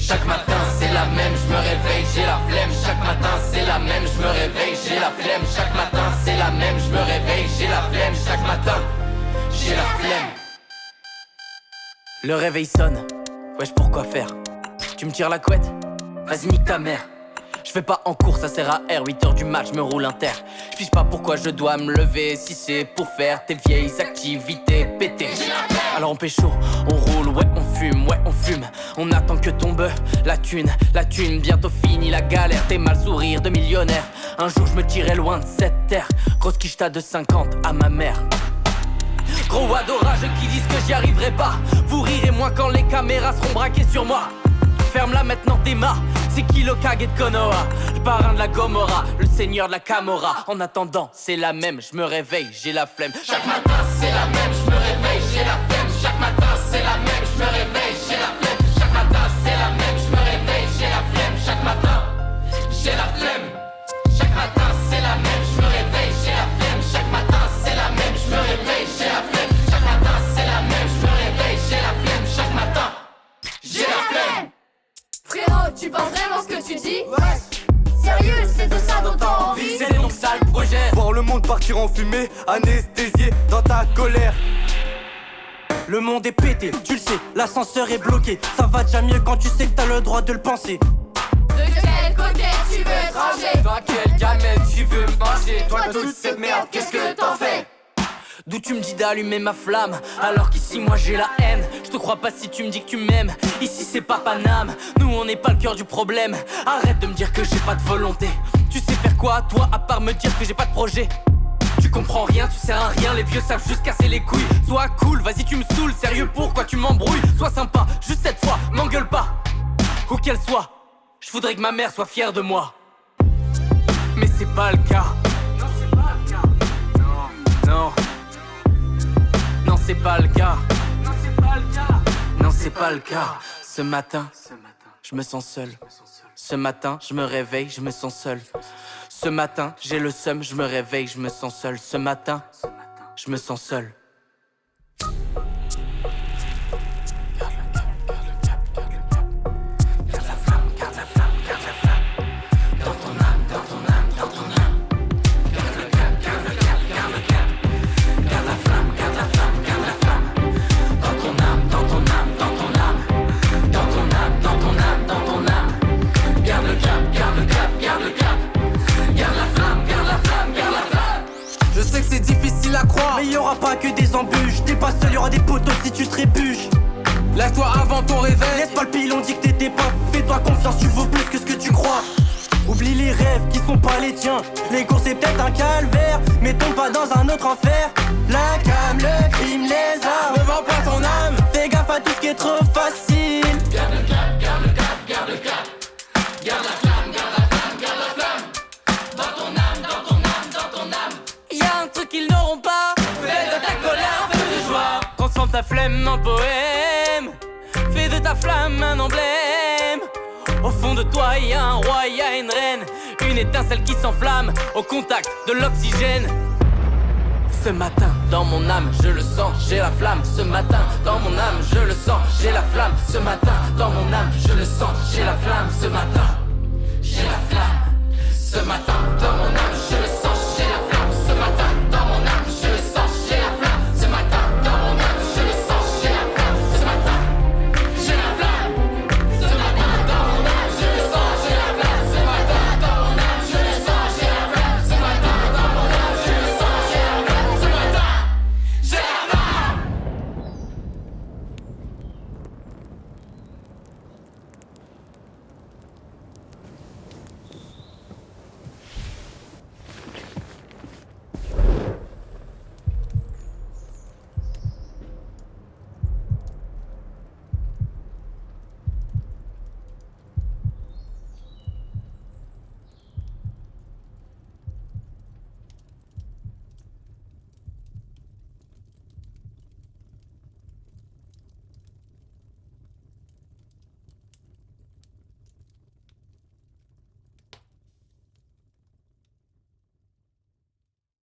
Chaque matin c'est la même, je me réveille, j'ai la flemme. Chaque matin c'est la même, je me réveille, j'ai la flemme. Chaque matin c'est la même, je me réveille, j'ai la flemme. Chaque matin, j'ai la flemme. Le réveil sonne, wesh pourquoi faire? Tu me tires la couette? Vas-y nique ta mère. Je vais pas en cours, ça sert à R, 8h du match, me roule un terre. Je sais pas pourquoi je dois me lever si c'est pour faire tes vieilles activités pétées. Alors on pécho, on roule, ouais on fume, on attend que tombe la thune, bientôt fini la galère. T'es mal sourire de millionnaire, un jour je me tirais loin de cette terre. Grosse quicheta de 50 à ma mère. Gros adorage qui disent que j'y arriverai pas. Vous rirez moins quand les caméras seront braquées sur moi. Ferme-la maintenant, démarre. C'est qui le Kage de Konoha, le parrain de la Gomorra, le seigneur de la Camorra. En attendant, c'est la même, je me réveille, j'ai la flemme. Chaque matin c'est la même, je me réveille, j'ai la flemme. Chaque matin c'est la même, je me réveille, j'ai la flemme. Chaque matin c'est la même, je me réveille, j'ai la flemme. Chaque matin, j'ai la flemme. Chaque matin c'est la même, je me réveille, j'ai la flemme. Chaque matin c'est la même, je me réveille, j'ai la flemme. Chaque matin c'est la même, je me réveille, j'ai la flemme. Chaque matin, j'ai la flemme. Frérot, tu penses vraiment ce que tu dis? Ouais. Sérieux, c'est de ça dont t'as envie? C'est donc ça le projet. Voir le monde partir en fumée, anesthésié dans ta colère. Le monde est pété, tu le sais, l'ascenseur est bloqué. Ça va déjà mieux quand tu sais que t'as le droit de le penser. De quel côté tu veux être rangé? Dans quelle gamelle tu veux manger? Toi toute cette merde, qu'est-ce que t'en fais? D'où tu me dis d'allumer ma flamme, alors qu'ici moi j'ai la haine. Je te crois pas si tu me dis que tu m'aimes. Ici c'est pas Paname, nous on n'est pas le cœur du problème. Arrête de me dire que j'ai pas de volonté. Tu sais faire quoi toi à part me dire que j'ai pas de projet? Tu comprends rien, tu sers à rien, les vieux savent juste casser les couilles. Sois cool, vas-y tu me saoules, sérieux pourquoi tu m'embrouilles? Sois sympa, juste cette fois, m'engueule pas. Où qu'elle soit, je voudrais que ma mère soit fière de moi. Mais c'est pas le cas. Non. Non c'est pas le cas. Non c'est pas le cas. Ce matin, je me sens seul. Ce matin, je me réveille, je me sens seul. Ce matin, j'ai le seum, je me réveille, je me sens seul. Ce matin, je me sens seul. C'est difficile à croire, mais y'aura pas que des embûches. T'es pas seul, y'aura des poteaux si tu trébuches. lève-toi avant ton réveil. Laisse pas le pilon dit que t'étais pas. Fais-toi confiance, tu vaux plus que ce que tu crois. Oublie les rêves qui sont pas les tiens. L'ego c'est peut-être un calvaire, mais tombe pas dans un autre enfer. La cam, le crime, les armes. Ne vends pas ton âme. Fais gaffe à tout ce qui est trop facile. Garde le cap, garde le cap, garde le cap. Garde la flamme, garde la flamme, garde la flamme. Dans ton âme, dans ton âme, dans ton âme. Y'a un truc qu'ils n'auront pas. Fais de ta colère un feu de joie. Transforme ta flemme en poème. Fais de ta flamme un emblème. Au fond de toi y'a un roi, y'a une reine. Une étincelle qui s'enflamme au contact de l'oxygène. Ce matin, dans mon âme, je le sens, j'ai la flamme. Ce matin, dans mon âme, je le sens, j'ai la flamme. Ce matin, dans mon âme, je le sens, j'ai la flamme. Ce matin, j'ai la flamme. Ce matin, dans mon âme.